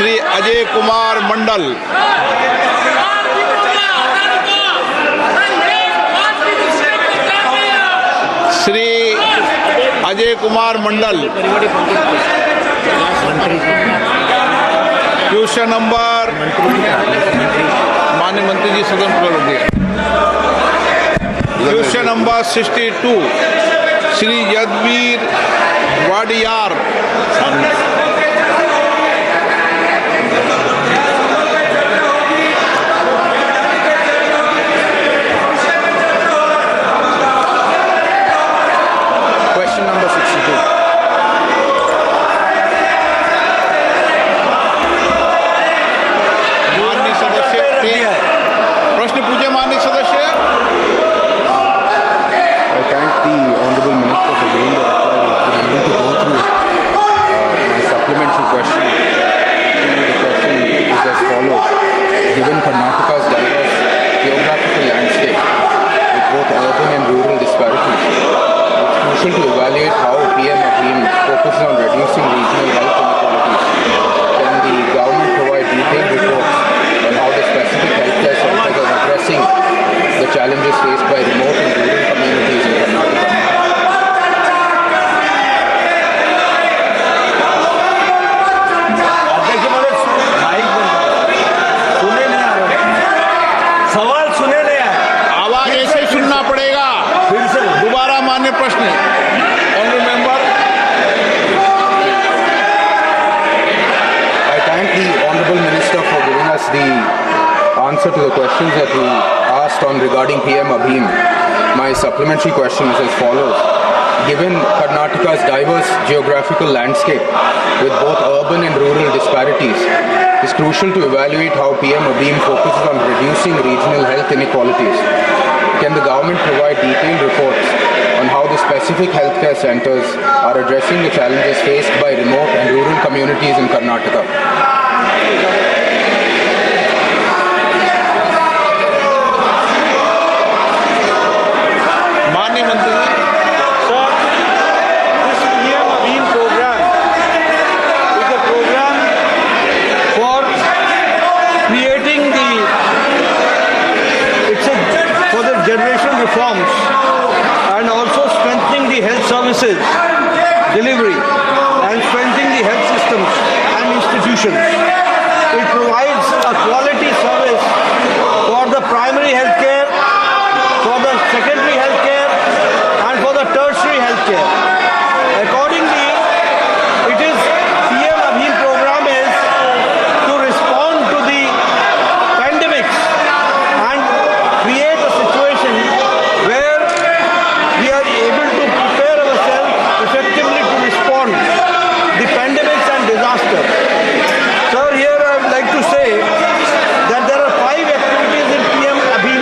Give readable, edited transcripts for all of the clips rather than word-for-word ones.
Shri Ajay Kumar Mandal, Shri Ajay Kumar Mandal. Question number, माननीय मंत्री जी सदन पर रख दिया। Question number 62 Shri Yadveer Wadiyar. Question number 62. माननीय सदस्य, प्रश्न पूछे माननीय सदस्य। I thank the Honorable Minister for giving the reply. I'm going to go through my supplementary question. The question is as follows. Given Karnataka's diverse geographical landscape with both urban and rural disparities, it's crucial to evaluate how PM Abhim focuses on reducing regional health inequalities. Can the government provide detailed reports on how the specific healthcare centers are addressing the challenges faced by remote and rural communities in Karnataka? सवाल सुने नहीं आ रहे। आवाज ऐसे सुनना पड़ेगा। फिर से दोबारा मान्य प्रश्न। Honourable member. I thank the Honorable Minister for giving us the answer to the questions that we asked on regarding PM Abhim. My supplementary question is as follows. Given Karnataka's diverse geographical landscape with both urban and rural disparities, it's crucial to evaluate how PM Abhim focuses on reducing regional health inequalities. Can the government provide detailed reports on how the specific healthcare centers are addressing the challenges faced by remote and rural communities in Karnataka? माननीय मंत्री जी। Sir, this PM Abhim program is a program for creating for the generational reforms and also strengthening the health services delivery and strengthening the health systems and institutions. It provides a quality service for the primary healthcare, for the secondary healthcare, and for the tertiary healthcare. Accordingly, it is PM Abhim program is to respond to the pandemics and create a situation where we are able to prepare ourselves effectively to respond the pandemics and disaster. Sir, here I would like to say that there are 5 activities in PM Abhim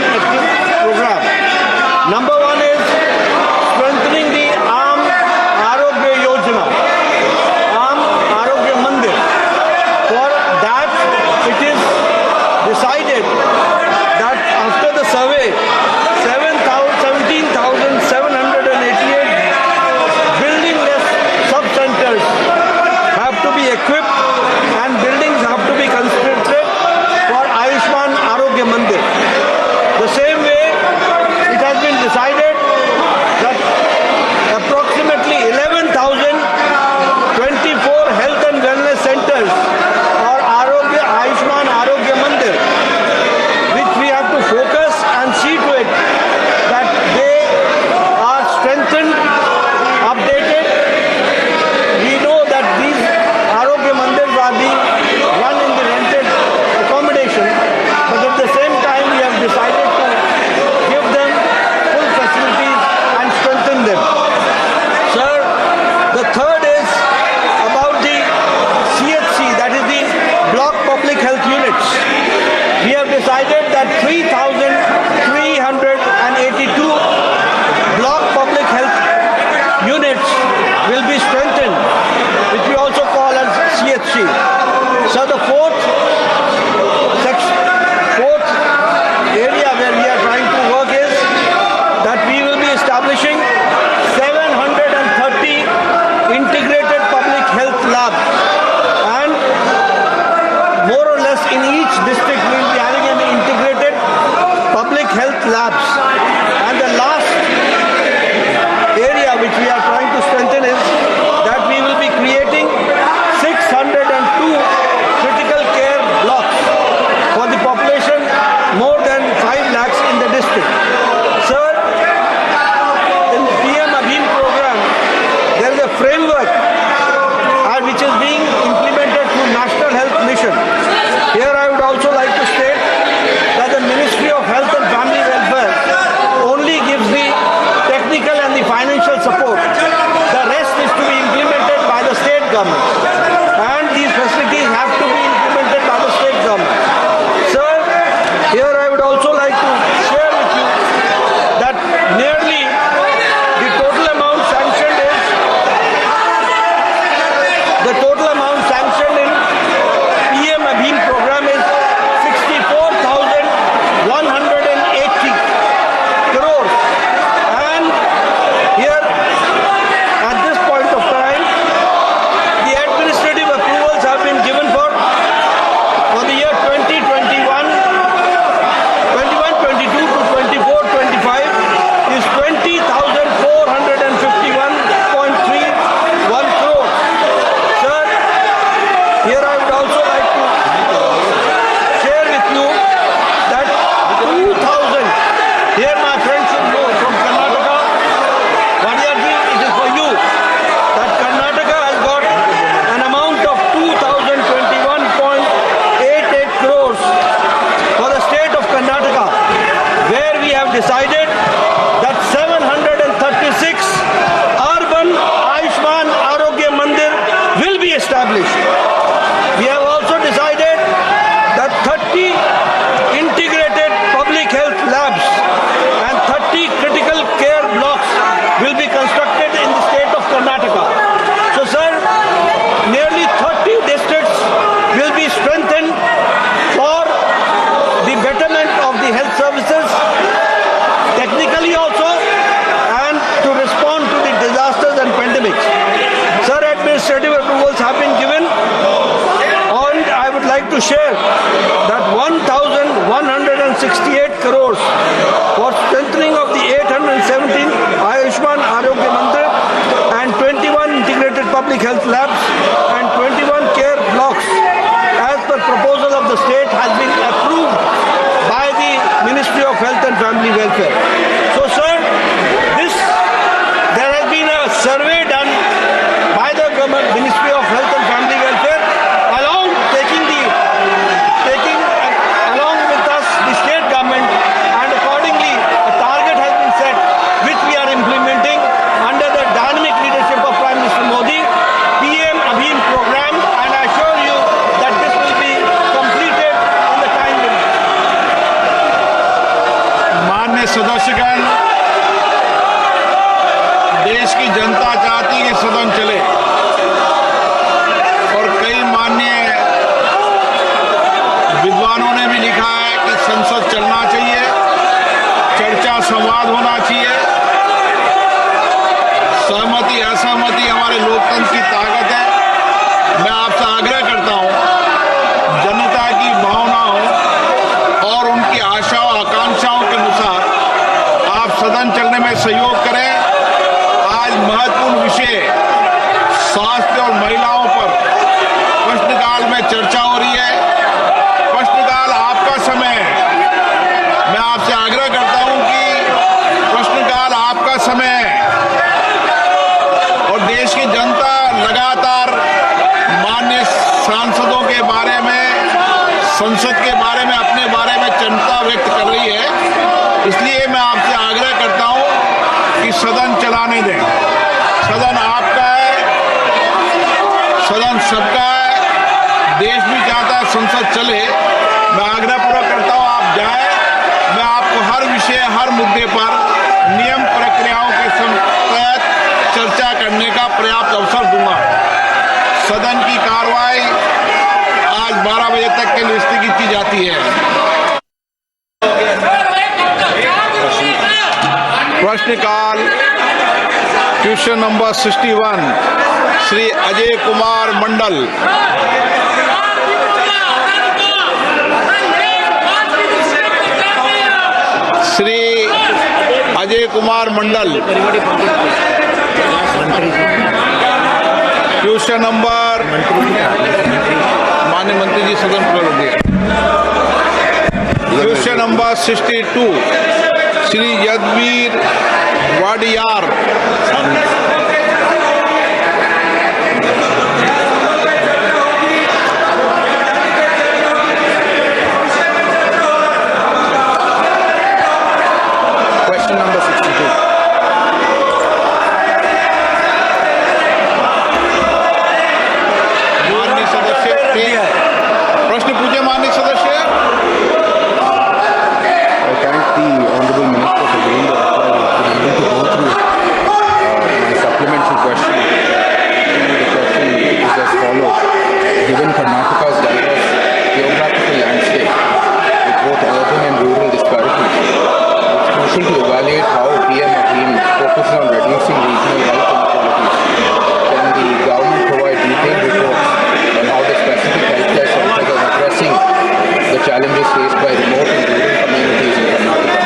program. Number 1 is strengthening the Aam Arogya Yojana, Aam Arogya Mandir. For that, it is decided that after the survey, 17,788 building-less sub-centers have to be equipped and buildings have to be constructed for Ayushman Arogya Mandir. The same way, it has been decided that approximately 11,024 health and wellness centers or Ayushman Arogya Mandir, which we have to focus and see to it that they are strengthened, updated. We know that these Arogya Mandirs are being run in the rented accommodation, but at the same time we have decided to give them full facilities and strengthen them. Sir, the third is about the CHC, that is the block public health units. We have decided that 3,382 block public health units will be strengthened, which we also call as CHC. So the fourth area where we are trying to work is that we will be establishing 730 integrated public health labs and to share that 1,168 crores for strengthening of the 817 Ayushman Arogya Mandir and 21 integrated public health labs and 21 care blocks as per proposal of the state has been approved by the Ministry of Health and Family Welfare. So sir, there has been a survey done by the government Ministry of Health and Family Welfare along with us the state government, and accordingly a target has been set which we are implementing under the dynamic leadership of Prime Minister Modi, PM Abhim program, and I assure you that this will be completed in the time limit. माननीय सदस्यगण, देश की जनता चाहती है कि सदन चले और कई माननीय विद्वानों ने भी लिखा है कि संसद चलना चाहिए, चर्चा संवाद होना चाहिए। सहमति असहमति हमारे लोकतंत्र की ताकत है। मैं आपसे आग्रह करता हूं, जनता की भावनाओं और उनकी आशाओं आकांक्षाओं के अनुसार आप सदन चलने में सहयोग करें। आज महत्वपूर्ण विषय स्वास्थ्य और महिलाओं पर प्रश्नकाल में चर्चा हो रही है। प्रश्नकाल आपका समय है। मैं आपसे आग्रह करता हूं कि प्रश्नकाल आपका समय है और देश की जनता लगातार माननीय सांसदों के बारे में, संसद के बारे में, अपने बारे में चिंता व्यक्त कर रही है। इसलिए मैं आपसे आग्रह करता हूं कि सदन चलाने दें। सदन आपका है, सदन सबका है, देश भी चाहता है संसद चले। मैं आग्रहपूर्वक करता हूं आप जाएं। मैं आपको हर विषय, हर मुद्दे पर नियम प्रक्रियाओं के तहत चर्चा करने का पर्याप्त अवसर दूंगा। सदन की कार्रवाई आज 12 बजे तक के लिए स्थगित की जाती है। प्रश्नकाल question number 61 Shri Ajay Kumar Mandal. Shri Ajay Kumar Mandal, question number, माननीय मंत्री जी सदन पर दिया। Question number 62 Shri Yadveer Wadiyar. Question number 62. माननीय सदस्य प्रश्न पूछे। माननीय सदस्य, I thank the Honorable Minister for giving the reply. We will to go through my supplementary question. The question is as follows. Given Karnataka's diverse geographical landscape with both urban and rural disparities, it's crucial to evaluate how PM Abhim focuses on reducing regional health inequalities. Can the government provide detailed reports on how the specific healthcare centers are addressing the challenges faced by remote and rural communities in Karnataka?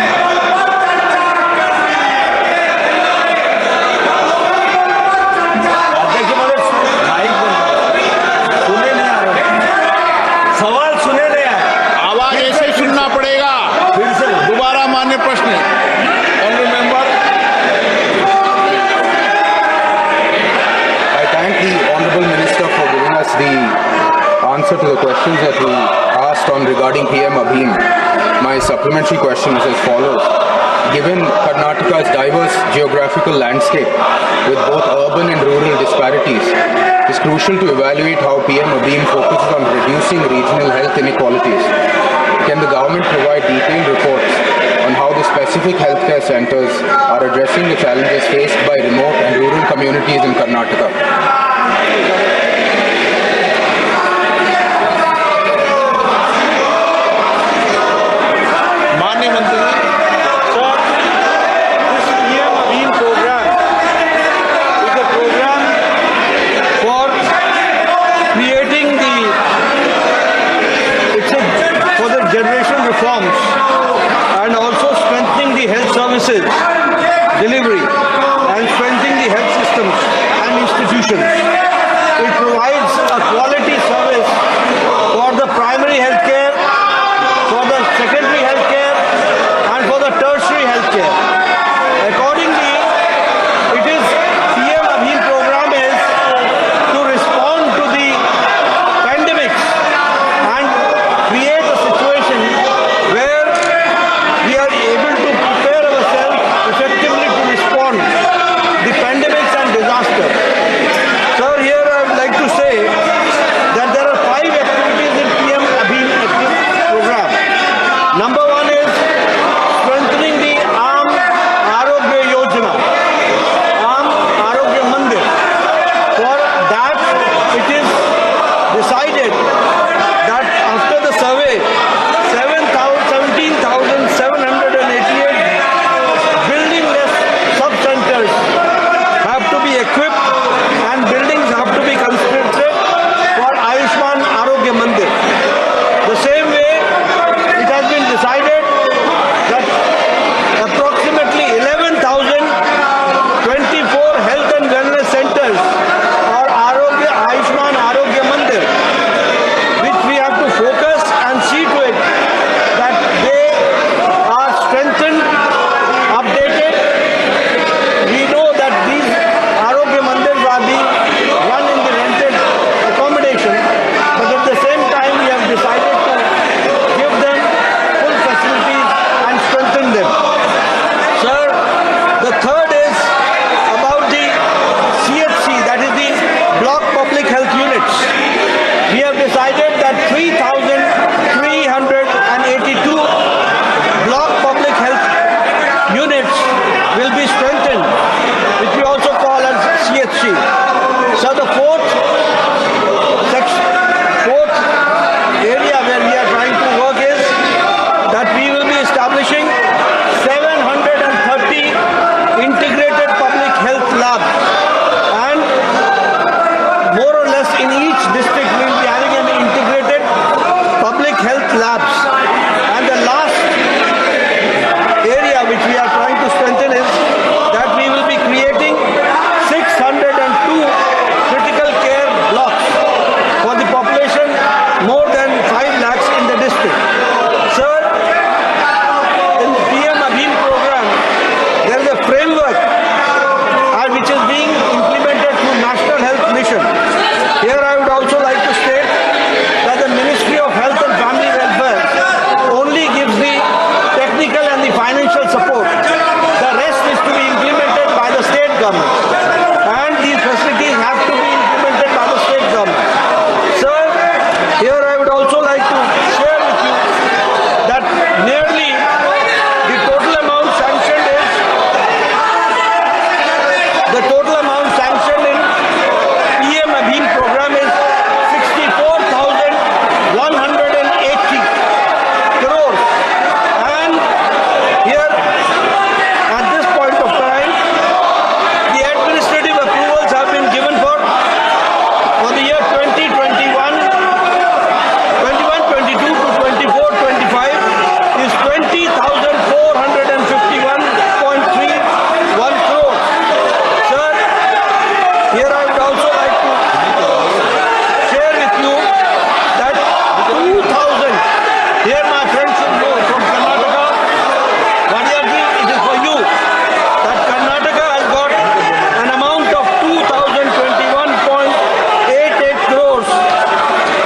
सवाल सुने नहीं आए। आवाज ऐसे ही सुनना पड़ेगा। दोबारा मान्य प्रश्न। Honourable member, I thank the Honorable Minister for giving us the answer to the questions that we asked on regarding PM Abhim. My supplementary question is as follows. Given Karnataka's diverse geographical landscape with both urban and rural disparities, it's crucial to evaluate how PM Abhim focuses on reducing regional health inequalities. Can the government provide detailed reports on how the specific healthcare centers are addressing the challenges faced by remote and rural communities in Karnataka? माननीय मंत्री जी। Sir, this PM Abhim program is a program for creating the services delivery and strengthening the health systems and institutions. It provides a quality service for the primary health care, for the secondary health care, and for the tertiary health care. Accordingly, it is PM Abhim program is to respond to the pandemics and create a situation where we are able to prepare ourselves effectively to respond the pandemics and disaster. Sir, here I would like to say that there are 5 activities in PM Abhim program. Number 1 is strengthening the Aam Arogya Yojana, Aam Arogya Mandir. For that, it is decided that after the survey, 17,788 building-less sub-centers have to be equipped and buildings have to be constructed for Ayushman Arogya Mandir. The same way, it has been decided that approximately 11,024 health and wellness centers or Ayushman Arogya Mandir, which we have to focus and see to it that they are strengthened, updated. We know that these Arogya Mandirs are being run in the rented accommodation, but at the same time we have decided to give them full facilities and strengthen them. Sir, the third is about the CHC, that is the block public health units. We have decided that 3,382 block public health units will be strengthened, which we also call as CHC. So the fourth area where we are trying to work is that we will be establishing 730 integrated public health labs, and more or less in each district we will be having an integrated public health labs. And the last area which we are trying to strengthen is that we will be creating 602 critical care blocks for the population more than 5 lakhs in the district. Sir, in the PM Abhim program, there is a framework which is being implemented through National Health Mission. Here I would also like to state that the Ministry of Health and Family Welfare only gives the technical and the financial support. The rest is to be implemented by the state government, and these facilities have to be implemented by the state government. Sir, here I would also like to share with you that nearly the total amount sanctioned in PM Abhim program is 64,180 crores. And here, at this point of time, the administrative approvals have been given for the year 2021, 22 to 24, 25 is 20,451.31 crores. Sir, here I would also like to share with you that 2,000, here my friends should know from Karnataka, Vadiyarji, it is for you, that Karnataka has got an amount of 2,021.88 crores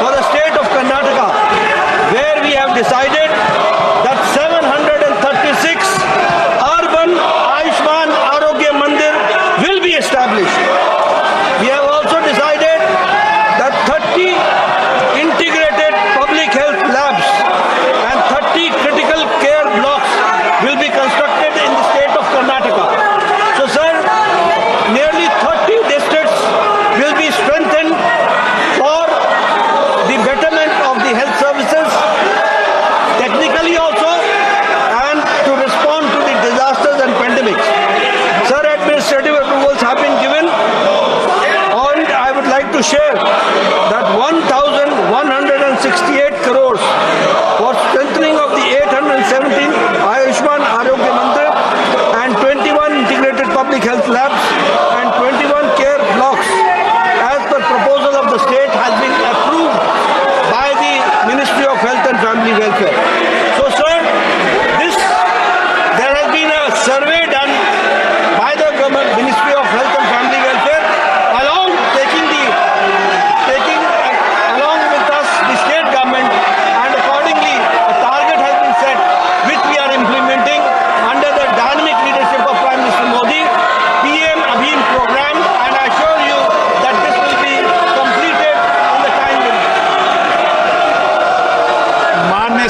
for the state of Karnataka, where we have decided that 736 urban Ayushman Arogya Mandir will be established. We have also decided that 30 integrated public health labs and 30 critical care blocks will be constructed in the state of Karnataka. So sir, nearly 30 districts will be strengthened for the betterment of the health services, technically also, and to respond to the disasters and pandemics. Sir, administrative approvals have been given, and I would like to share that 1,168 crores for strengthening of the 817 Ayushman Arogya Mandir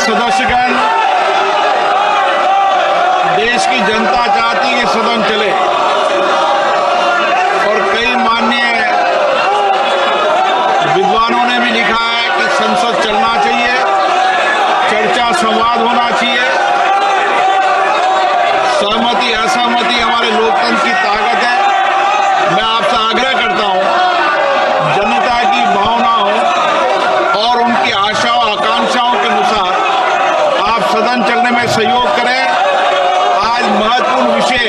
सदस्यगण, देश की जनता चाहती है कि सदन चले और कई माननीय विद्वानों ने भी लिखा है कि संसद चलना चाहिए, चर्चा संवाद होना चाहिए। सहमति असहमति हमारे लोकतंत्र की ताकत है। मैं आपसे आग्रह करता हूं, जनता की भावनाओं और उनकी आशाओं आकांक्षाओं के अनुसार आप सदन चलने में सहयोग करें। आज महत्वपूर्ण विषय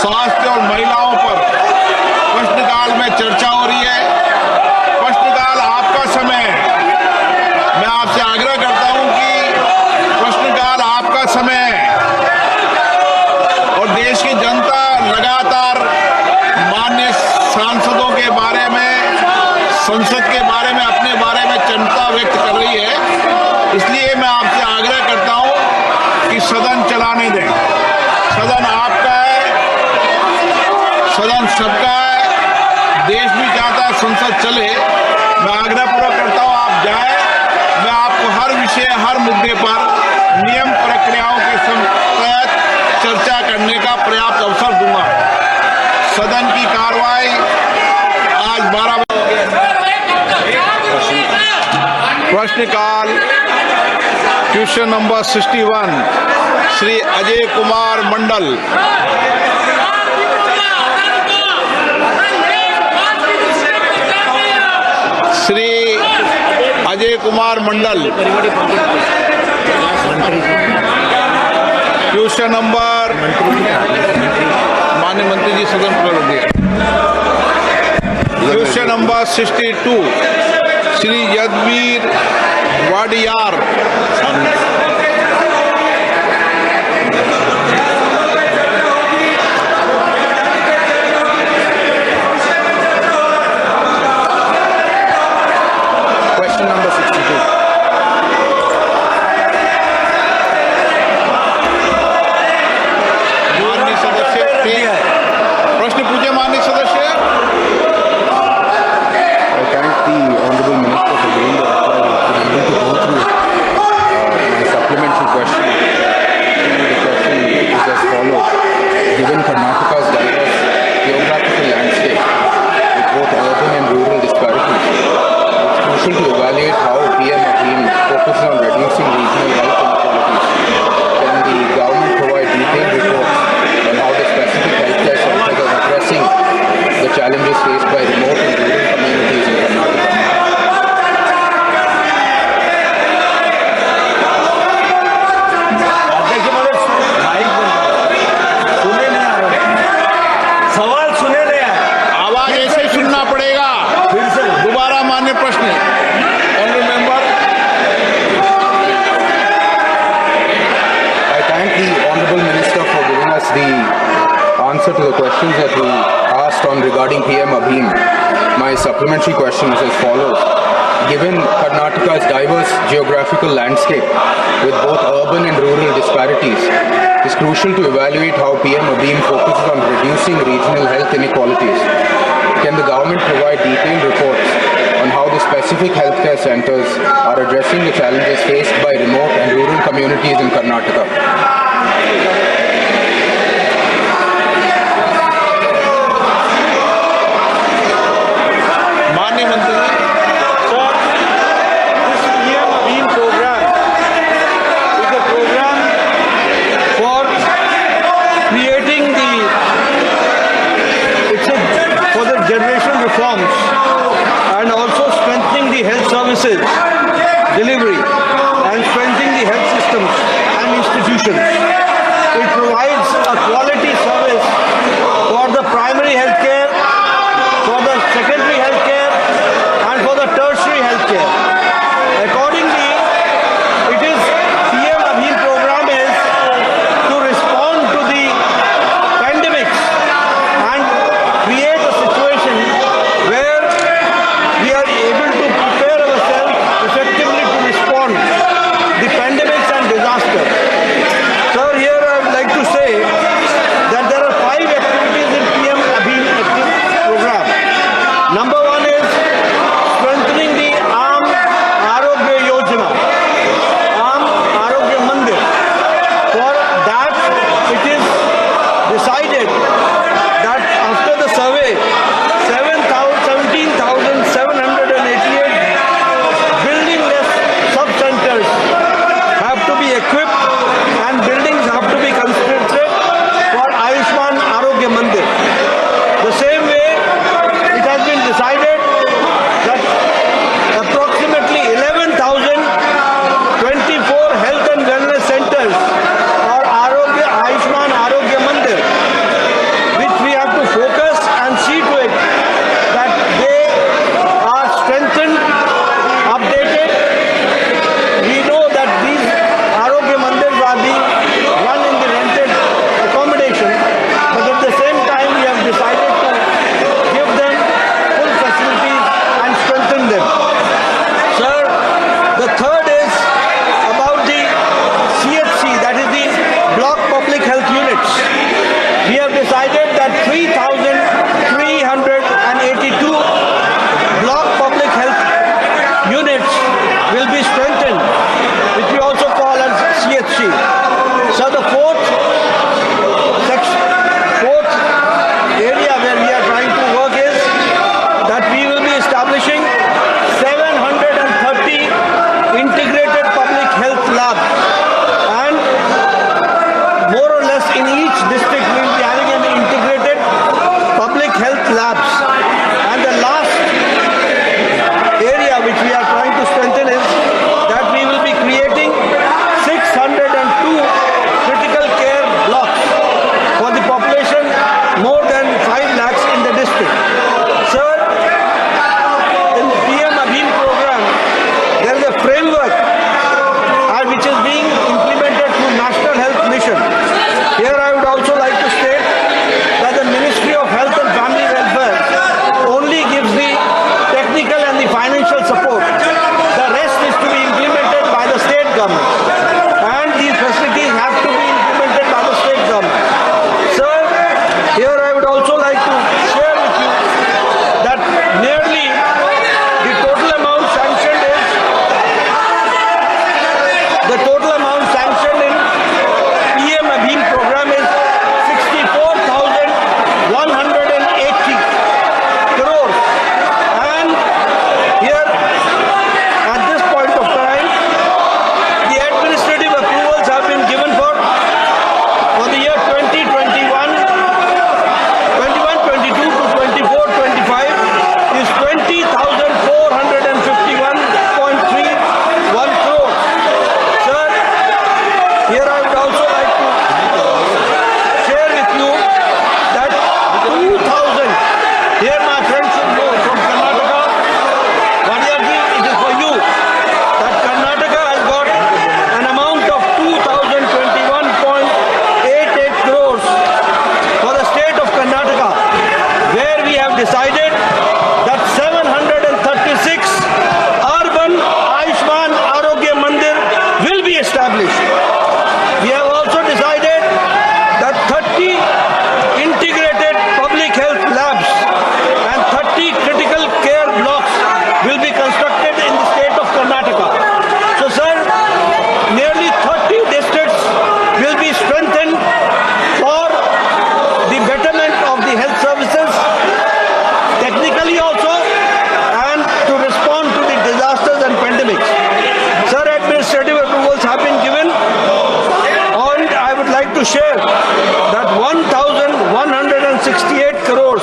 स्वास्थ्य और महिलाओं पर प्रश्नकाल में चर्चा हो रही है। प्रश्नकाल आपका समय है। मैं आपसे आग्रह करता हूं कि प्रश्नकाल आपका समय है और देश की जनता लगातार माननीय सांसदों के बारे में, संसद के बारे में, अपने बारे में चिंता व्यक्त कर रही है। इसलिए मैं आपसे आग्रह करता हूं कि सदन चलाने दें। सदन आपका है, सदन सबका है। देश भी चाहता है संसद चले। मैं आग्रहपूर्वक करता हूं आप जाएं। मैं आपको हर विषय, हर मुद्दे पर नियम प्रक्रियाओं के तहत चर्चा करने का पर्याप्त अवसर दूंगा। सदन की कार्रवाई आज 12 प्रश्नकाल question number 61 Shri Ajay Kumar Mandal. Shri Ajay Kumar Mandal, question number, माननीय मंत्री जी सदन पर दिए। Question number 62 Shri Yadveer Wadiyar. Question number 62. माननीय सदस्य, प्रश्न पूछे माननीय सदस्य। I thank the Honorable Minister for giving the reply. We will go through my supplementary question. The question is as follows. Given Karnataka's diverse geographical landscape with both urban and rural disparities, it's crucial to evaluate how PM Abhim focuses on reducing regional health inequalities. Can the government provide detailed reports on how the specific healthcare centers are addressing the challenges faced by remote and rural communities in Karnataka? अध्यक्ष महोदय, mic बंद। सुने नहीं आ रहे। सवाल सुने नहीं आ रहे। आवाज ऐसे ही सुनना पड़ेगा। फिर से दोबारा मान्य प्रश्न। Honourable member, I thank the Honorable Minister for giving us the answer to the questions that we asked on regarding PM Abhim. My supplementary question is as follows. Given Karnataka's diverse geographical landscape with both urban and rural disparities, it's crucial to evaluate how PM Abhim focuses on reducing regional health inequalities. Can the government provide detailed reports on how the specific healthcare centers are addressing the challenges faced by remote and rural communities in Karnataka? माननीय मंत्री जी। Sir, this PM Abhim program is a program for creating for the generational reforms and also strengthening the health services delivery and strengthening the health systems and institutions. It provides a quality service for the primary healthcare, for the secondary healthcare, and for the tertiary healthcare. Accordingly, it is PM Abhim program is to respond to the pandemics and create a situation where we are able to prepare ourselves effectively to respond the pandemics and disaster. Sir, here I would like to say that fourth area where we are trying to work is that we will be establishing 730 integrated public health labs, and more or less in each district we will be having an integrated public health labs. And the last area which we are trying to strengthen is that we will be creating 602 critical care blocks for the population more than 5 lakhs in the district. Sir, in the PM Abhim program, there is a framework which is being implemented through National Health Mission. Here I would also like to state that the Ministry of Health and Family Welfare only gives the technical and the financial support. The rest is to be implemented by the state government, and these facilities have to be implemented by the state government. Sir, here I would also like to share with you that nearly the total amount sanctioned in PM Abhim program is 64,180 crores. And here, at this point of time, the administrative approvals have been given for the year 2021, 22 to 24, 25 is 20,451.31 crores. Sir, here I would also like to share with you that 2,000, here my friends should know from Karnataka, Vadiyarji, it is for you, that Karnataka has got an amount of 2,021.88 crores for the state of Karnataka, where we have decided that 736 urban Ayushman Arogya Mandir will be established. We have also decided that 30 integrated public health labs and 30 critical care blocks will be constructed in the state of Karnataka. So, sir, nearly 30 districts will be strengthened for the betterment of the health services, technically also, and to respond to the disasters and pandemics. Sir, administrative approvals have been given, and I would like to share that 1,168 crores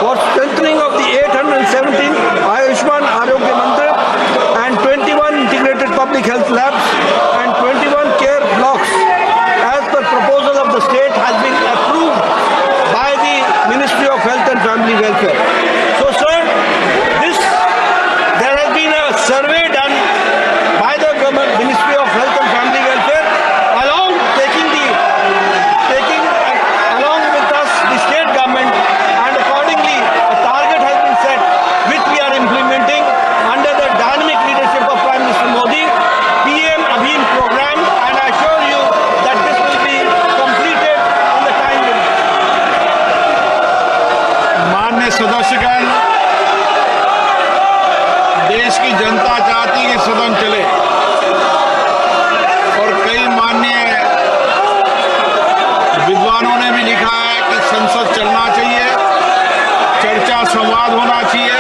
for strengthening of the 817 Ayushman Arogya Mandir and 21 integrated public health labs and 21 care blocks as per proposal of the state has been approved by the Ministry of Health and Family Welfare. So, sir, there has been a survey done by the government, Ministry of Health and Family Welfare, along with us, the state government, and accordingly a target has been set which we are implementing under the dynamic leadership of Prime Minister Modi, PM Abhim program, and I assure you that this will be completed in the time limit. माननीय सदस्यगण, देश की जनता चाहती है कि सदन चले, और कई माननीय विद्वानों ने भी लिखा है कि संसद चलना चाहिए, चर्चा संवाद होना चाहिए।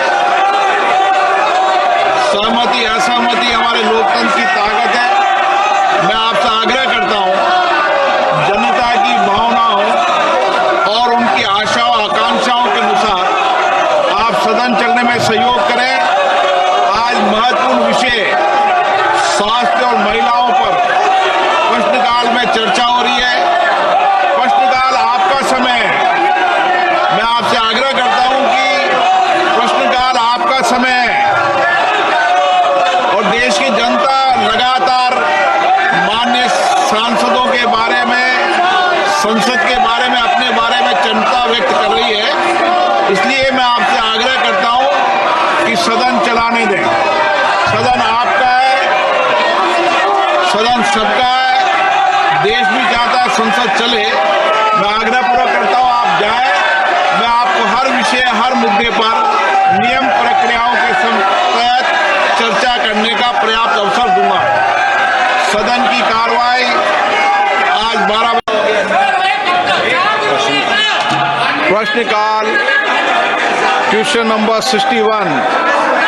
सहमति असहमति हमारे लोकतंत्र की ताकत है। मैं आपसे आग्रह करता हूं, जनता की भावनाओं और उनकी आशाओं आकांक्षाओं के अनुसार आप सदन चलने में सहयोग करें। आज महत्वपूर्ण विषय स्वास्थ्य और महिलाओं पर प्रश्नकाल में चर्चा हो रही है। प्रश्नकाल आपका समय है। मैं आपसे आग्रह करता हूं कि प्रश्नकाल आपका समय है, और देश की जनता लगातार माननीय सांसदों के बारे में, संसद के बारे में, अपने बारे में चिंता व्यक्त कर रही है। इसलिए मैं आपसे आग्रह करता हूं कि सदन चलाने दें। सदन आपका है, सदन सबका है, देश भी चाहता है संसद चले। मैं आग्रहपूर्वक करता हूं आप जाएं। मैं आपको हर विषय, हर मुद्दे पर नियम प्रक्रियाओं के तहत चर्चा करने का पर्याप्त अवसर दूंगा। सदन की कार्रवाई आज 12 प्रश्नकाल question number 61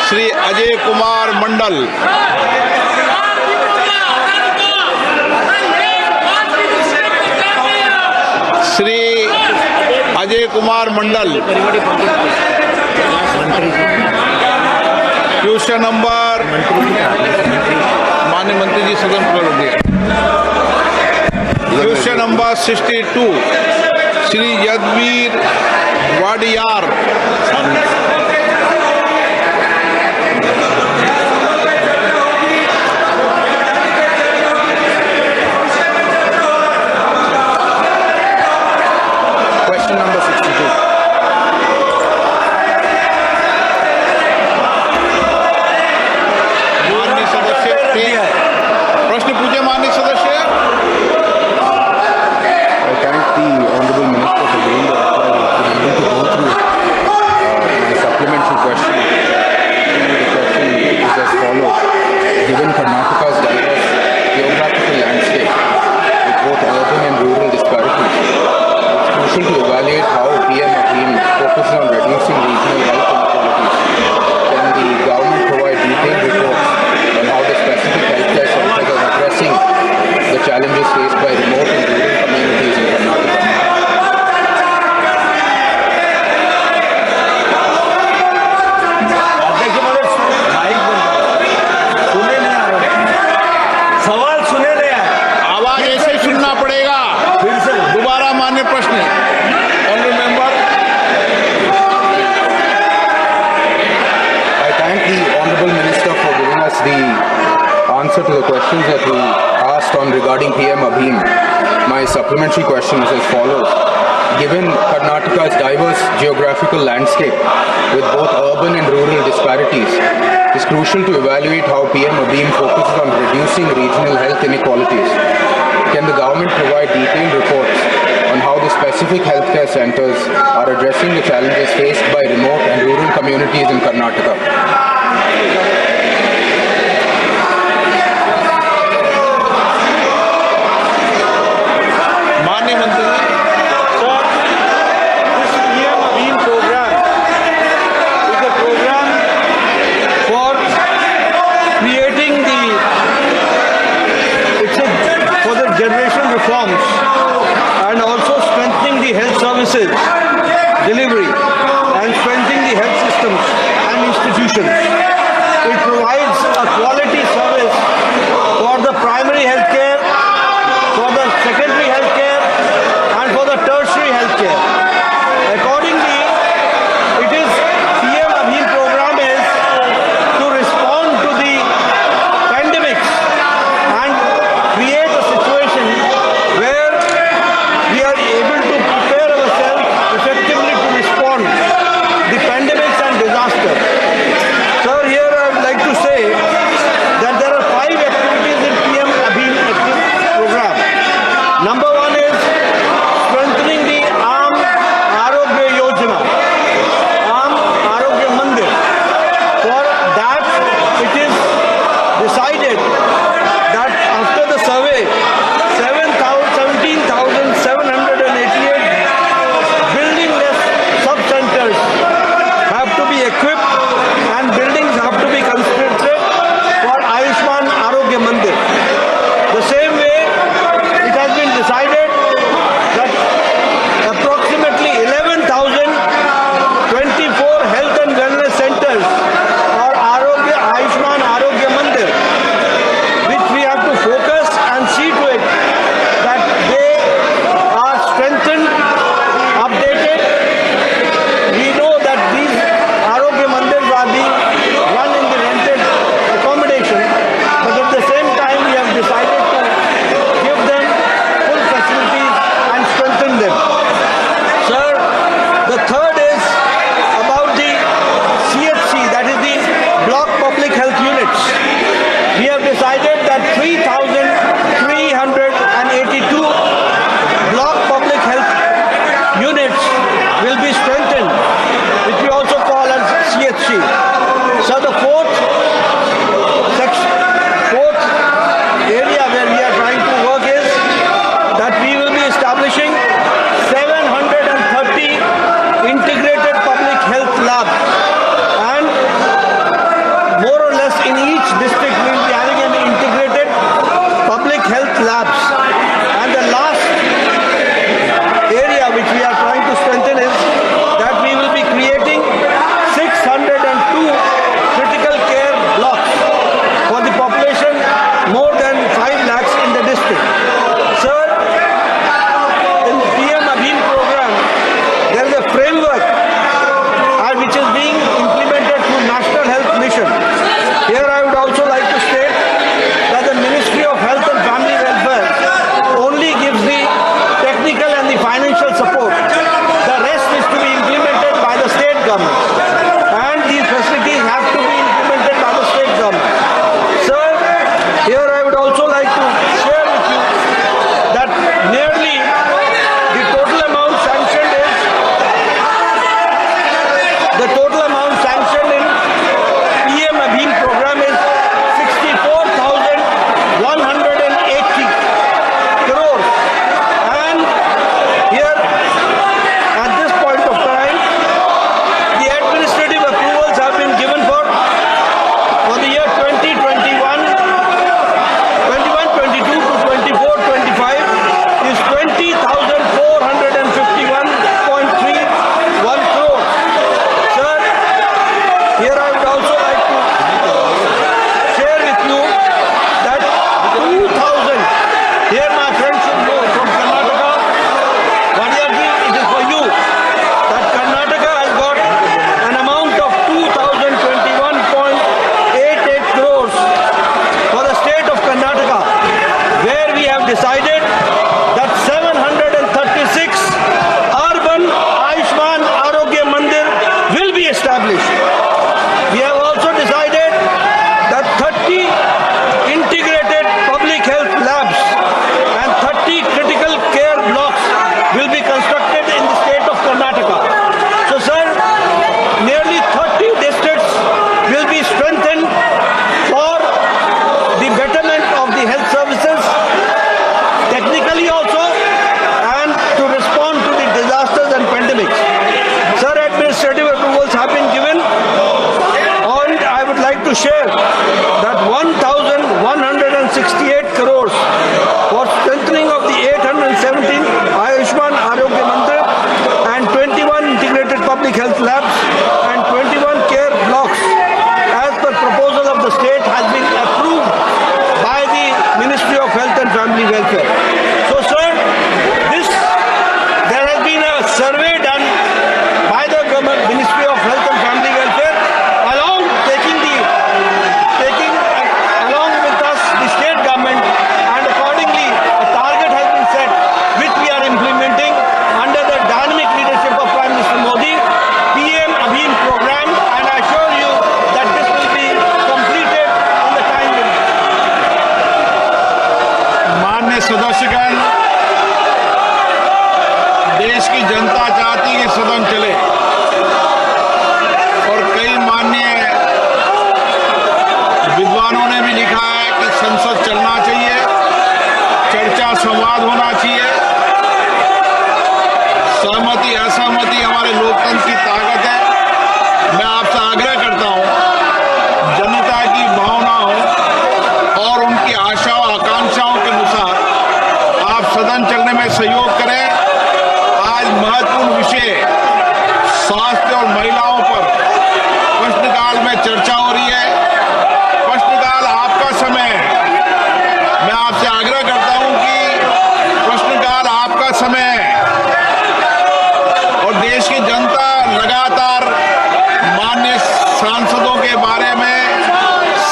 Shri Ajay Kumar Mandal. Shri Ajay Kumar Mandal question number माननीय मंत्री जी सदन कर दिया। Question number 62 Shri Yadveer Wadiyar. Question number 62. माननीय सदस्य प्रश्न पूछे। माननीय सदस्य I thank the Honorable Minister for giving the reply. I'm going to go through my supplementary question. The question is as follows. Given Karnataka's diverse geographical landscape with both urban and rural disparities, it's crucial to evaluate how PM Abhim focuses on reducing regional health inequalities. Can the government provide detailed reports on how the specific healthcare centers are addressing the challenges faced by remote and rural communities in Karnataka? अध्यक्ष महोदय, mic बंद। सुने नहीं आ रहा। सवाल सुने नहीं आ रहा। आवाज ऐसे ही सुनना पड़ेगा। फिर से दोबारा मान्य प्रश्न। Honourable member I thank the Honorable Minister for giving us the answer to the questions that we asked on regarding PM Abhim. My supplementary question is as follows. Given Karnataka's diverse geographical landscape with both urban and rural disparities, it's crucial to evaluate how PM Abhim focuses on reducing regional health inequalities. Can the government provide detailed reports on how the specific healthcare centers are addressing the challenges faced by remote and rural communities in Karnataka? माननीय मंत्री जी। Sir, this PM Abhim program is a program for creating for the generation reforms and also strengthening the health services delivery and strengthening the health systems and institutions. It provides a quality service for the primary healthcare, for the secondary healthcare, and for the tertiary healthcare. Accordingly, it is PM Abhim program is to respond to the pandemics and create a situation where we are able to prepare ourselves effectively to respond the pandemics and disaster. Sir, here I would like to say that there are 5 activities in PM Abhim program. Number 1 is strengthening the Aam Arogya Yojana, Aam Arogya Mandir. For that, it is decided that after the survey, 17,788 building-less sub-centers have to be equipped and buildings have to be constructed for Ayushman Arogya Mandir. The same way, it has been decided that approximately 11,024 health and wellness centers or Ayushman Arogya Mandir, which we have to focus and see to it that they are strengthened, updated. We know that these Arogya Mandirs are being run in the rented accommodation, but at the same time we have decided to give them full facilities and strengthen them. Sir, the third is about the CHC, that is the block public health units. We have decided that 3,382 block public health units will be strengthened, which we also call as CHC. So the fourth area where we are trying to work is that we will be establishing 730 more than 5 lakhs in the district. Sir, in the PM Abhin program, there is a framework which is being implemented through National Health Mission. Here I would also like to state that the Ministry of Health and Family Welfare only gives the technical and the financial support. The rest is to be implemented by the state government. And these facilities have to be implemented by the state government. Sir, here I would also like to share with you that nearly the total amount sanctioned in PM Abhin program is 64,180 crores. And here, at this point of time, the administrative approvals have been given for the year 2021, 22 to 24, 25 is 20,451.31 crores. Sir, here I would also like to share with you that 2,000, here my friends should know from Karnataka, Vadiyarji, it is for you, that Karnataka has got an amount of 2,021.88 crores for the state of Karnataka, where we have decided that 736 urban Ayushman Arogya Mandir will be established. We have also decided that 30 integrated public health labs and 30 critical care blocks will be constructed in the state of Karnataka. So, sir, nearly 30 districts will be strengthened for the betterment of the health services, technically also, and to respond to the disasters and pandemics. Sir, administrative approvals have been given, and I would like to share that 1,168 crores for strengthening of the 817 Ayushman Arogya Mandir and 21 integrated public health labs and 21 care blocks as per proposal of the state has been approved by the Ministry of Health and Family Welfare. So, sir, there has been a survey done by the government, Ministry of Health and Family Welfare, along with us, the state government, and accordingly a target has been set, which we are implementing under the dynamic leadership of Prime Minister Modi, PM Abhin program, and I assure you that this will be completed in the time limit. माननीय सदस्यगण, देश की जनता चाहती है कि सदन चले और कई माननीय विद्वानों ने भी लिखा है कि संसद चलना चाहिए, चर्चा संवाद होना चाहिए। सहमति असहमति हमारे लोकतंत्र की ताकत है। मैं आपसे आग्रह करता हूं, जनता की भावनाओं और उनकी आशाओं आकांक्षाओं के अनुसार आप सदन चलने में सहयोग करें। आज महत्वपूर्ण विषय स्वास्थ्य और महिलाओं पर प्रश्नकाल में चर्चा हो रही है। प्रश्नकाल आपका समय है। मैं आपसे आग्रह करता हूं कि प्रश्नकाल आपका समय है और देश की जनता लगातार माननीय सांसदों के बारे में,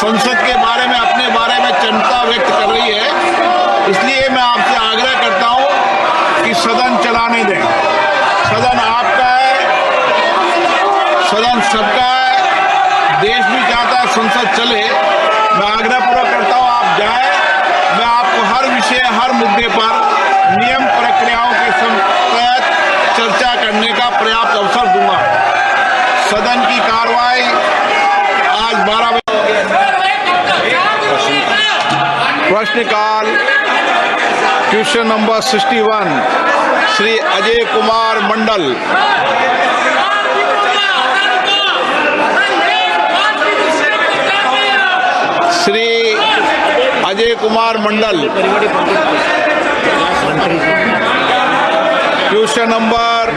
संसद के बारे में, अपने बारे में चिंता व्यक्त कर रही है। इसलिए मैं आपसे आग्रह करता हूं कि सदन चलाने दें। सदन आपका है, सदन सबका है। देश भी चाहता है संसद चले। मैं आग्रहपूर्वक करता हूं आप जाएं। मैं आपको हर विषय, हर मुद्दे पर नियम प्रक्रियाओं के तहत चर्चा करने का पर्याप्त अवसर दूंगा। सदन की कार्रवाई आज 12 बजे। प्रश्नकाल question number 61 Shri Ajay Kumar Mandal. Shri Ajay Kumar Mandal. Question number,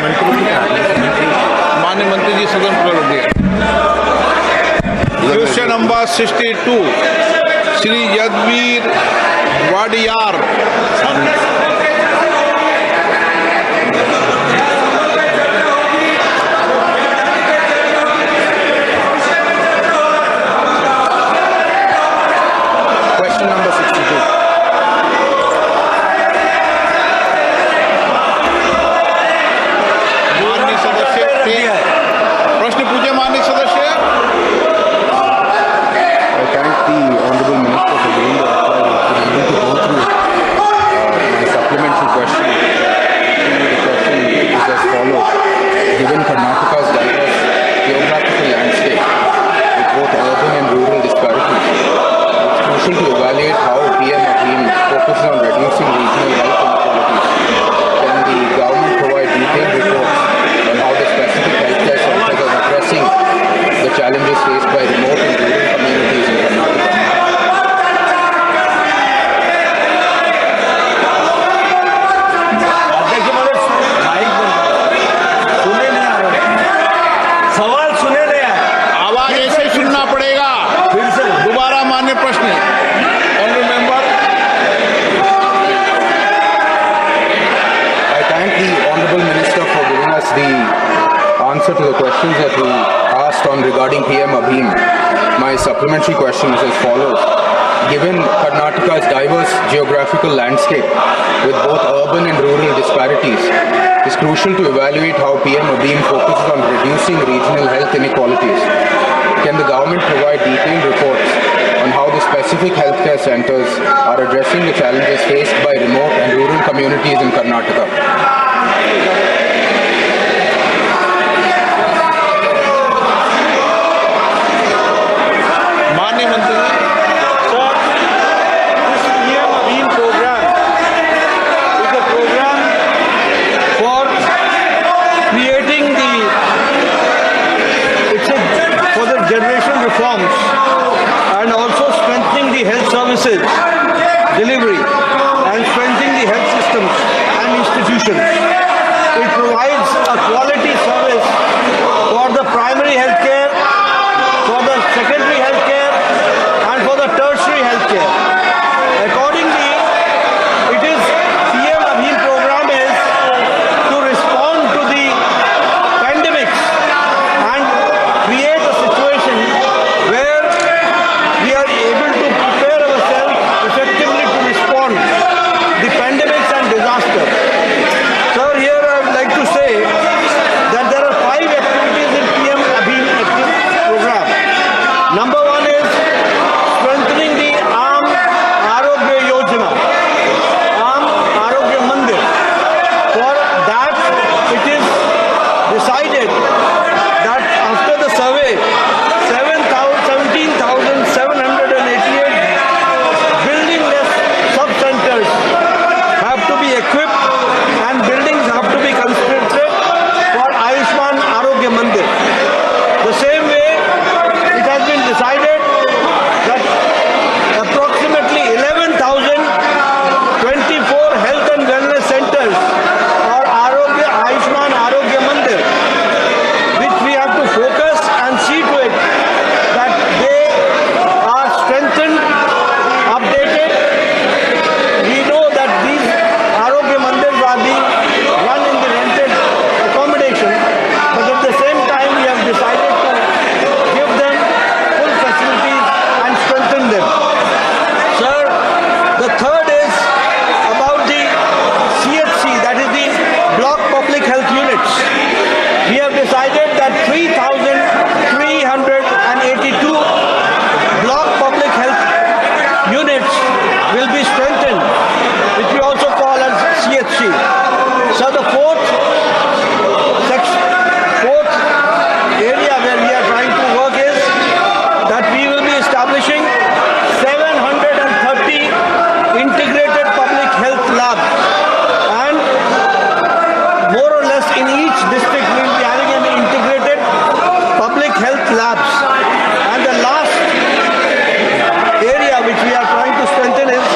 माननीय मंत्री जी सदन पर दिया। Question number 62 Shri Yadveer Wadiyar. Question number 62. माननीय सदस्य प्रश्न पूछे। माननीय सदस्य, I thank the Honorable Minister for giving the reply. I was able to go through my supplementary question. The question is as follows. Given Karnataka's diverse geographical landscape with both urban and rural disparities, it's crucial to evaluate how PM Abhim focuses on reducing regional health inequalities. Can the government provide detailed reports on how the specific healthcare centers are addressing the challenges faced by remote and rural communities in Karnataka? अध्यक्ष महोदय, mic बंद। सुने नहीं आ रहा। सवाल सुने नहीं आ रहा। आवाज ऐसे सुनना पड़ेगा। फिर से दोबारा मान्य प्रश्न। Honourable member, I thank the Honorable Minister for giving us the answer to the questions that we asked on regarding PM Abhim. My supplementary question is as follows. Given Karnataka's diverse geographical landscape with both urban and rural disparities, it's crucial to evaluate how PM Abhim focuses on reducing regional health inequalities. Can the government provide detailed reports on how the specific healthcare centers are addressing the challenges faced by remote and rural communities in Karnataka? माननीय मंत्री जी। Sir, this PM Abhim program is a program for creating for the generation reforms and also strengthening the health services delivery and strengthening the health systems and institutions. It provides a quality service for the primary healthcare, for the secondary healthcare, and for the tertiary healthcare. Accordingly, it is PM Abhim program is to respond to the pandemics and create a situation where we are able to prepare ourselves effectively to respond the pandemics and disaster. Sir, here I would like to say that there are 5 activities in PM Abhim program. Number 1 is strengthening the Aam Arogya Yojana, Aam Arogya Mandir. For that, it is decided that after the survey, 17,788 building-less sub-centers have to be equipped and buildings have to be constructed for Ayushman Arogya Mandir. The same way, it has been decided that approximately 11,024 health and wellness centers or Ayushman Arogya Mandir, which we have to focus and see to it that they are strengthened, updated. We know that these Arogya Mandirs are being run in the rented accommodation, but at the same time we have decided to give them full facilities and strengthen them. Sir, the third is about the CHC, that is the block public health units. We have decided that 3,382 block public health units will be strengthened, which we also call as CHC. So the fourth area where we are trying to work is that we will be establishing 730 integrated public health labs, and more or less in each district we will be having an integrated public health labs. And the last area which we are trying to strengthen is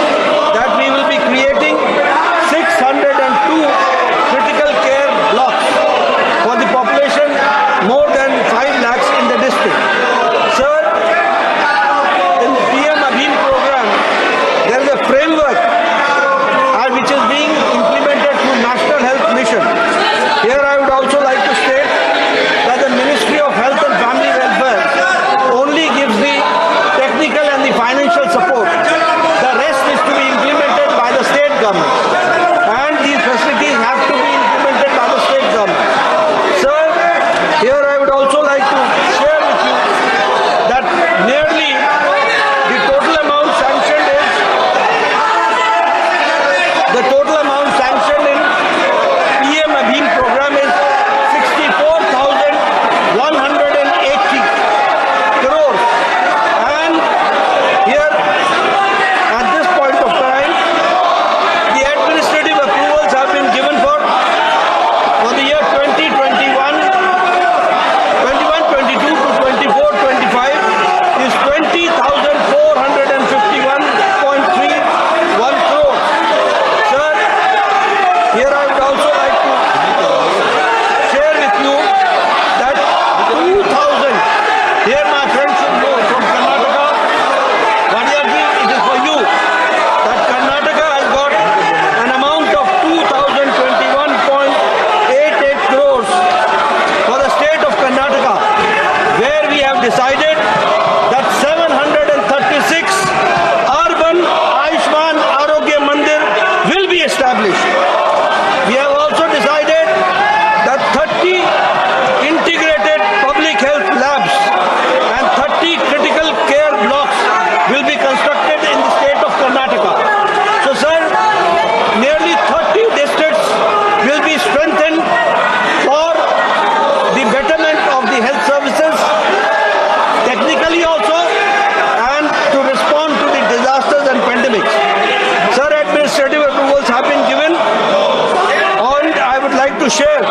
share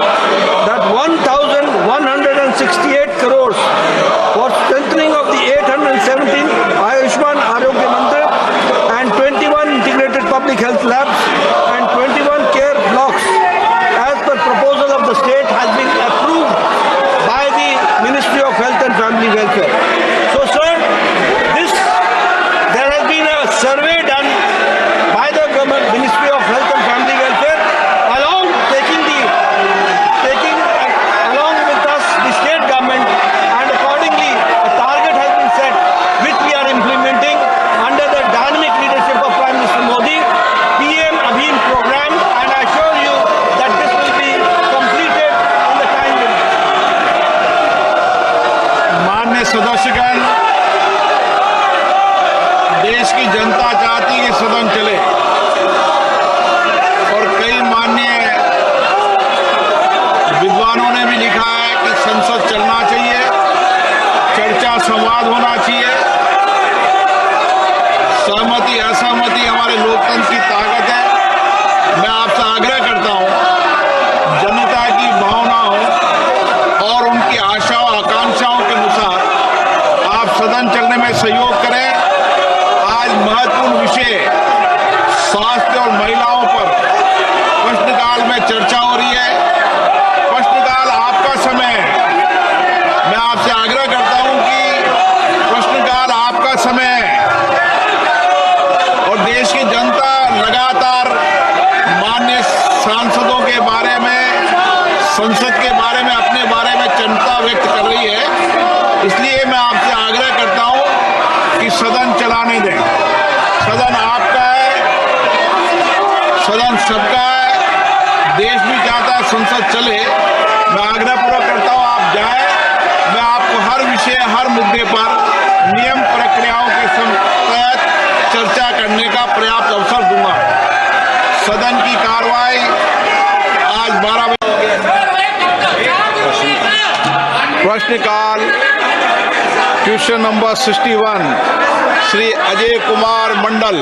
that 1,168 crores for strengthening of the 817 Ayushman Arogya Mandir and 21 integrated public health labs and 21 care blocks as per proposal of the state has been approved by the Ministry of Health and Family Welfare. So sir, there has been a survey done by the government Ministry of Health and Family Welfare along with us the state government, and accordingly a target has been set which we are implementing under the dynamic leadership of Prime Minister Modi, PM Abhim program, and I assure you that this will be completed in the time limit. माननीय सदस्यगण, देश की जनता चाहती है कि सदन चले और कई माननीय विद्वानों ने भी लिखा है कि संसद चलना चाहिए, चर्चा संवाद होना चाहिए। सहमति असहमति हमारे लोकतंत्र की ताकत है। मैं आपसे आग्रह करता हूं, जनता की भावनाओं और उनकी आशाओं आकांक्षाओं के अनुसार आप सदन चलने में सहयोग करें। आज महत्वपूर्ण विषय स्वास्थ्य और महिलाओं पर प्रश्नकाल में चर्चा हो रही है। प्रश्नकाल आपका समय है। मैं आपसे आग्रह करता हूं कि प्रश्नकाल आपका समय है और देश की जनता लगातार माननीय सांसदों के बारे में, संसद के बारे में, अपने बारे में चिंता व्यक्त कर रही है। इसलिए मैं आपसे आग्रह करता हूं कि सदन चलाने दें। सदन आपका है, सदन सबका है। देश भी चाहता है संसद चले। मैं आग्रहपूर्वक करता हूं आप जाएं। मैं आपको हर विषय, हर मुद्दे पर नियम प्रक्रियाओं के तहत चर्चा करने का पर्याप्त अवसर दूंगा। सदन की कार्रवाई आज 12 बजे। प्रश्नकाल question number 61 Shri Ajay Kumar Mandal.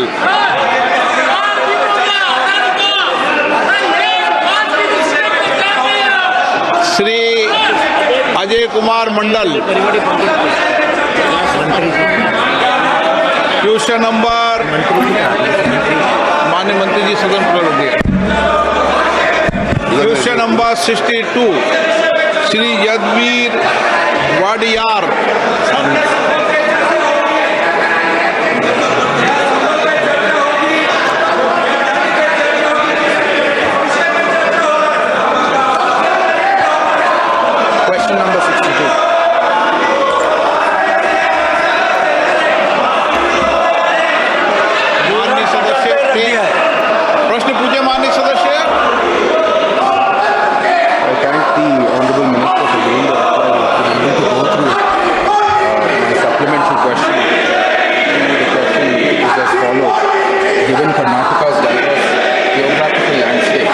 Shri Ajay Kumar Mandal, question number, माननीय मंत्री जी सदन खोल दिया। Question number 62 Shri Yadveer Wadiyar. Question number 62. माननीय सदस्य प्रश्न पूछे। माननीय सदस्य, I thank the Honorable Minister for giving the reply. I'm going to go through my supplementary question. The question is as follows. Given Karnataka's diverse geographical landscape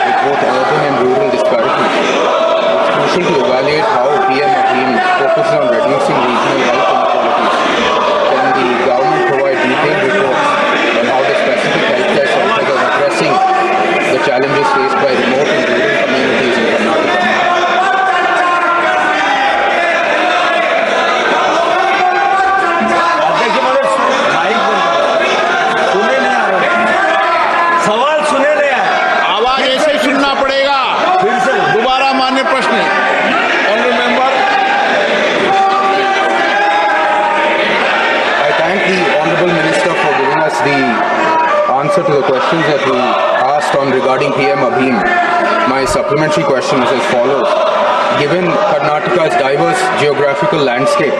with both urban and rural disparities, it's crucial to evaluate how PM Abhim focuses on reducing regional health inequalities. Can the government provide detailed reports on how the specific healthcare centers are addressing the challenges faced by remote and rural communities in Karnataka? अध्यक्ष महोदय, mic बंद करो। सुने नहीं आ रहा। सवाल सुने नहीं आ रहा। आवाज ऐसे ही सुनना पड़ेगा। फिर से दोबारा मान्य प्रश्न। Honourable member, I thank the Honorable Minister for giving us the answer to the questions that we asked on regarding PM Abhim. My supplementary question is as follows. Given Karnataka's diverse geographical landscape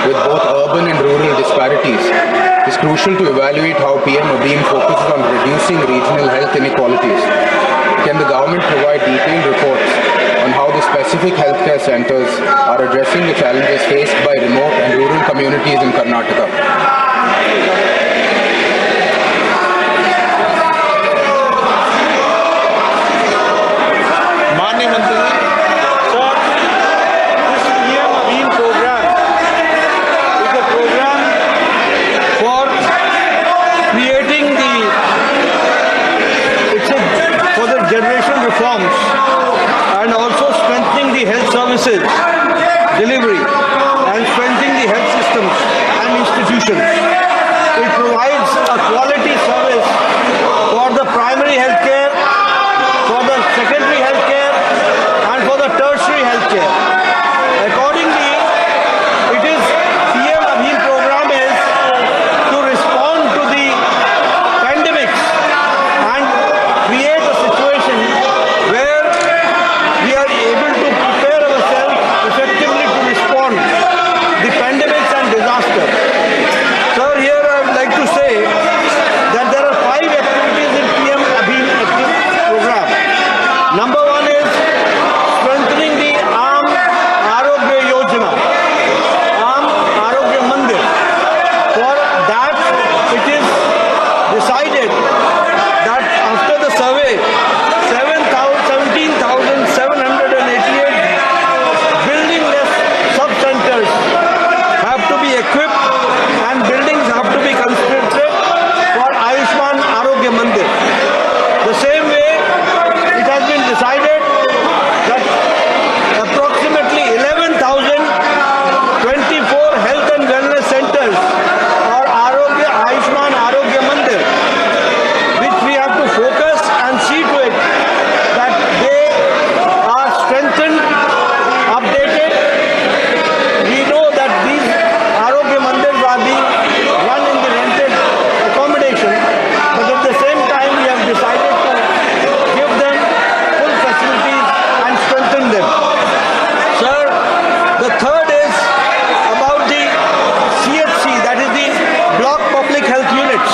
with both urban and rural disparities, it's crucial to evaluate how PM Abhim focuses on reducing regional health inequalities. Can the government provide detailed reports on how the specific healthcare centers are addressing the challenges faced by remote and rural communities in Karnataka? माननीय मंत्री जी। Sir, this PM Abhim program is a program for creating for the generation reforms services delivery and strengthening the health systems and institutions. It provides a quality service for the primary healthcare, for the secondary healthcare, and for the tertiary healthcare. Accordingly, it is PM Abhi program is to respond to the pandemics and create a situation where we are able to prepare ourselves effectively to respond the pandemics and disaster. Sir, here I would like to say that there are 5 activities in PM Abhi program. Number 1 is strengthening the Aam Arogya Yojana, Aam Arogya Mandir. For that, it is decided that after the survey, 17,788 building-less sub-centers have to be equipped and buildings have to be constructed for Ayushman Arogya Mandir. The same way, it has been decided that approximately 11,024 health and wellness centers or Ayushman Arogya Mandir, which we have to focus and see to it that they are strengthened, updated. We know that these Arogya Mandirs are being run in the rented accommodation, but at the same time we have decided to give them full facilities and strengthen them. Sir, the third is about the CHC, that is the block public health units.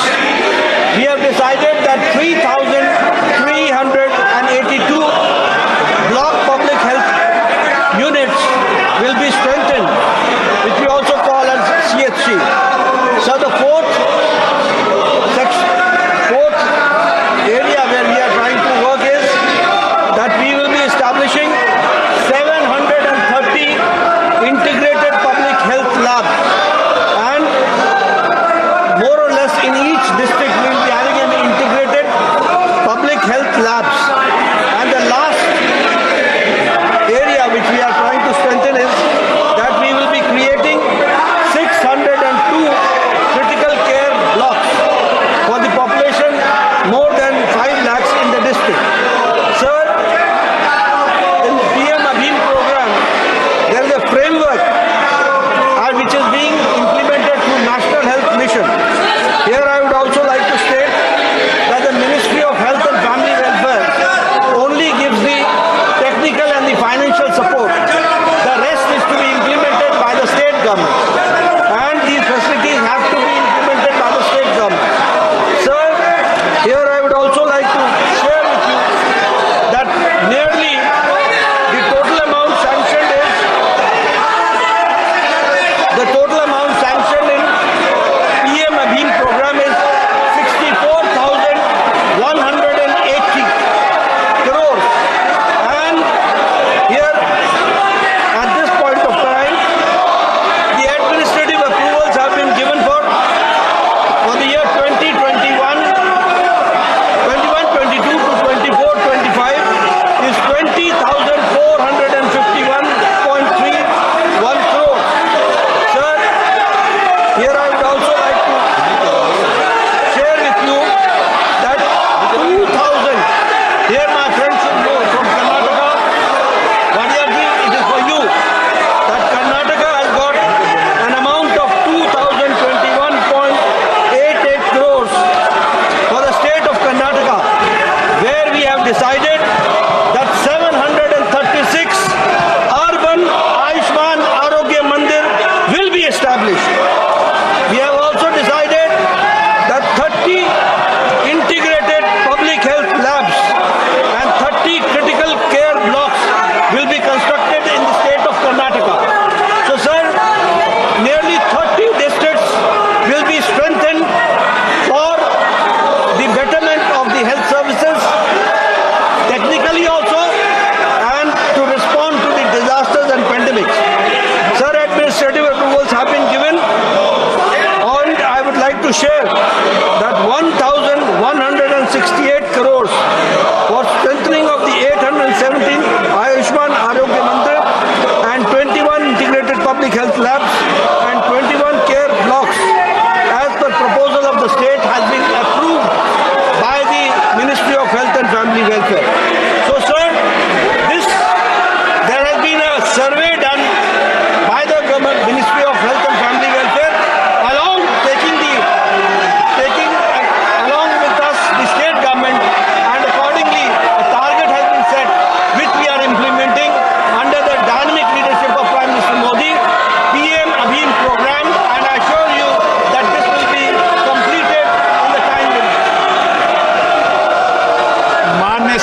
We have decided that 3,382 block public health units will be strengthened, which we also call as CHC. So the fourth area where we are trying to work is that we will be establishing 730 integrated public health labs, and more or less in each district we will be having an integrated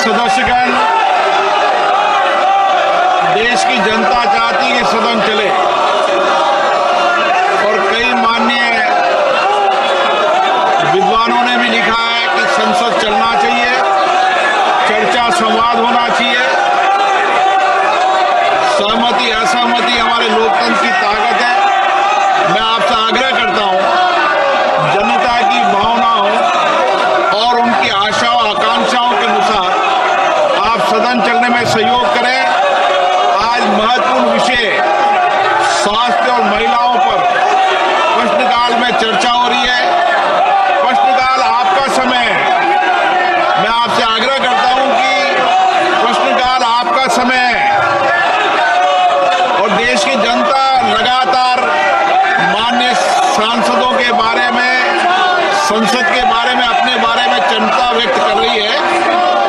सदस्यगण, देश की जनता चाहती है कि सदन चले और कई माननीय विद्वानों ने भी लिखा है कि संसद चलना चाहिए, चर्चा संवाद होना चाहिए। सहमति असहमति हमारे लोकतंत्र की ताकत है। मैं आपसे आग्रह करता हूं, जनता की भावनाओं और उनकी आशाओं आकांक्षाओं के अनुसार आप सदन चलने में सहयोग करें। आज महत्वपूर्ण विषय स्वास्थ्य और महिलाओं पर प्रश्नकाल में चर्चा हो रही है। प्रश्नकाल आपका समय है। मैं आपसे आग्रह करता हूं कि प्रश्नकाल आपका समय है और देश की जनता लगातार माननीय सांसदों के बारे में, संसद के बारे में, अपने बारे में चिंता व्यक्त कर रही है।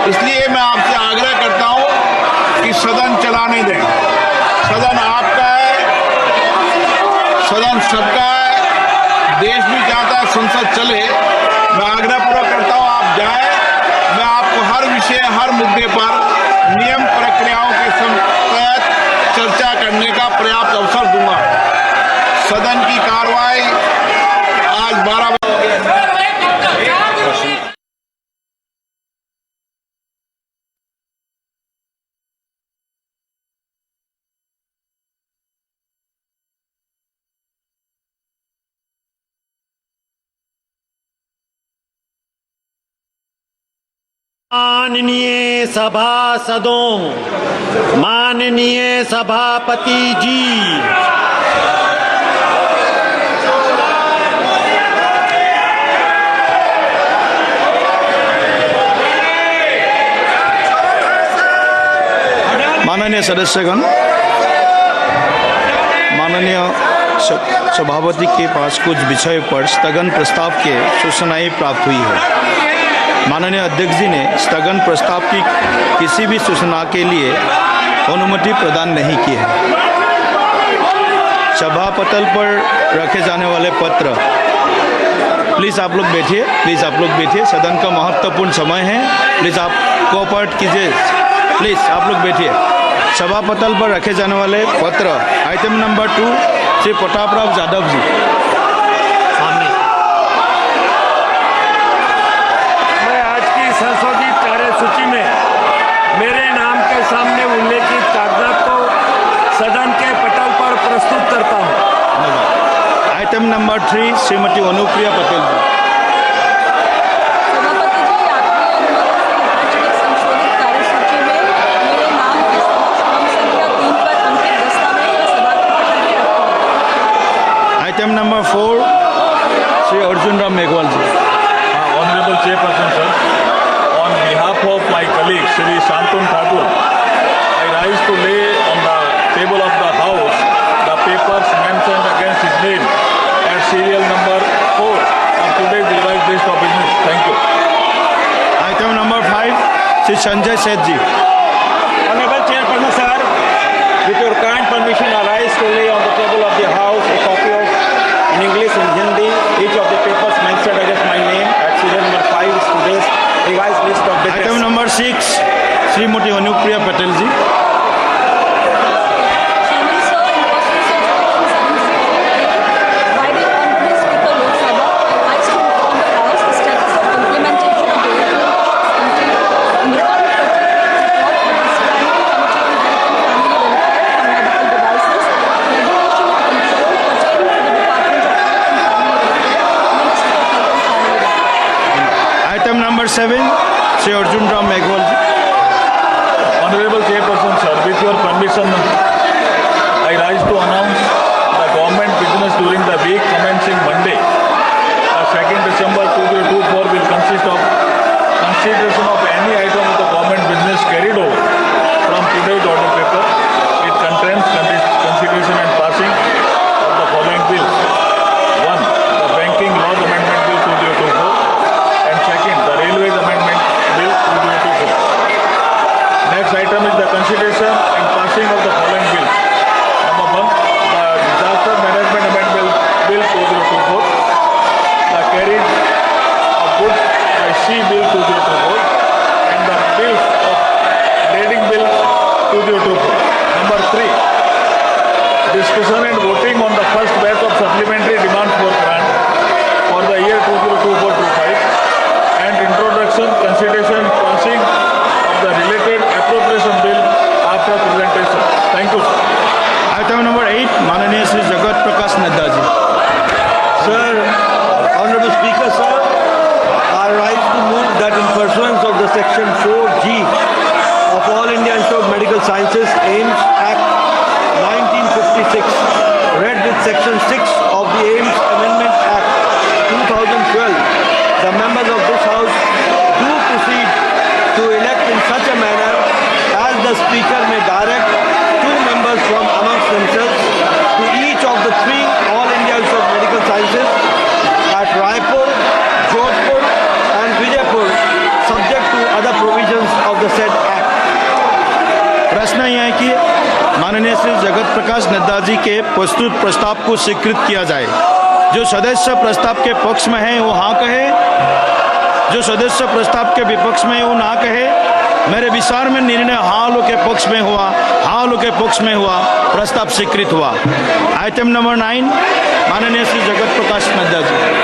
इसलिए मैं आपसे आग्रह करता हूं कि सदन चलाने दें। सदन आपका है, सदन सबका है। देश भी चाहता है संसद चले। मैं आग्रहपूर्वक करता हूं आप जाएं। मैं आपको हर विषय, हर मुद्दे पर नियम प्रक्रियाओं के तहत चर्चा करने का पर्याप्त अवसर दूंगा। सदन की कार्रवाई आज 12 बजे माननीय सभासदों, माननीय सभापति जी, माननीय सदस्यगण, माननीय सभापति के पास कुछ विषय पर स्थगन प्रस्ताव के सूचनाएं प्राप्त हुई है। माननीय अध्यक्ष जी ने स्थगन प्रस्ताव की किसी भी सूचना के लिए अनुमति प्रदान नहीं की है। सभा पटल पर रखे जाने वाले पत्र, प्लीज़ आप लोग बैठिए, प्लीज़ आप लोग बैठिए। सदन का महत्वपूर्ण समय है, प्लीज़ आप कोऑपरेट कीजिए, प्लीज़ आप लोग बैठिए। सभा पटल पर रखे जाने वाले पत्र आइटम नंबर 2 श्री प्रतापराव यादव जी। संशोधित कार्यसूची में मेरे नाम के सामने उल्लेखित कागजात को सदन के पटल पर प्रस्तुत करता हूं। आइटम नंबर 3 श्रीमती अनुप्रिया पटेल जी। सभापति जी, आपकी अनुमति से संशोधित कार्यसूची में मेरे नाम के समक्ष क्रम संख्या 3 पर अंकित दस्तावेज सभा के पटल पर रखा हूं। Item number 4 Shri Arjun Ram Meghwal ji. Honorable Chairperson, sir, on behalf of my colleague Shri Shantanu Thakur, I rise to lay on the table of the House the papers mentioned against his name at serial number 4 of today's revised list of business. Thank you. Item number 5 Shri Sanjay Seth ji. Honorable Chairperson, sir, with your kind permission, I rise to lay on the table of the House a copy of, in English and Hindi, each of the papers mentioned against my name at serial number 5 is today's revised list of business. Item number 6 Shrimati Anupriya Patel ji. Chairman sir, in pursuance of Section 7(a), by the Honorable Speaker Lok Sabha, I rise to inform the House the status of implementation of Directive 20 in regard to report of the Standing Committee on Health and Family Welfare on Medical Devices, regulation and control pertaining to the Department of Health and Family Welfare, Ministry of Health and Family Welfare. Item number 7 Shri Arjun Ram Meghwal ji. Honorable Chairperson, sir, with your permission, I rise to announce the government business during the week commencing Monday, 2nd December 2024 will consist of consideration of any item of the government business carried over from today's order paper. It contains consideration and passing of the following bills. 1. The Banking Laws Amendment Bill 2024 and 2nd, the Railways Amendment Bill 2024. Next item is the consideration and passing of the following bills. Number 1, the Disaster Management Amendment Bill 2024, the Carriage of Goods by Sea Bill 2024, and the bills of 2024. Number 3, discussion and voting on the first batch of supplementary demands for grant for the year 2024-25 and introduction, consideration, passing of the related appropriation bill after presentation. Thank you, sir. Item number 8, माननीय Shri Jagat Prakash Nadda ji. Sir, Honorable Speaker, sir, I rise to move that in pursuance of the Section 4G of All India Institute of Medical Sciences AIMS Act 1956, read with Section 6 of the AIMS Amendment Act 2012, the members of this House do proceed to elect in such a manner as the Speaker may direct 2 members from amongst themselves to each of the 3 All India Institute of Medical Sciences at Raipur, Jodhpur and Vijaypur, subject to other provisions of the said Act. प्रश्न यह है कि माननीय श्री जगत प्रकाश नड्डा जी के प्रस्तुत प्रस्ताव को स्वीकृत किया जाए. जो सदस्य प्रस्ताव के पक्ष में है वो हाँ कहे, जो सदस्य प्रस्ताव के विपक्ष में है वो ना कहे. मेरे विचार में निर्णय हाँ लोग के पक्ष में हुआ, हाँ लोग के पक्ष में हुआ, प्रस्ताव स्वीकृत हुआ. आइटम नंबर 9, माननीय श्री जगत प्रकाश नड्डा जी.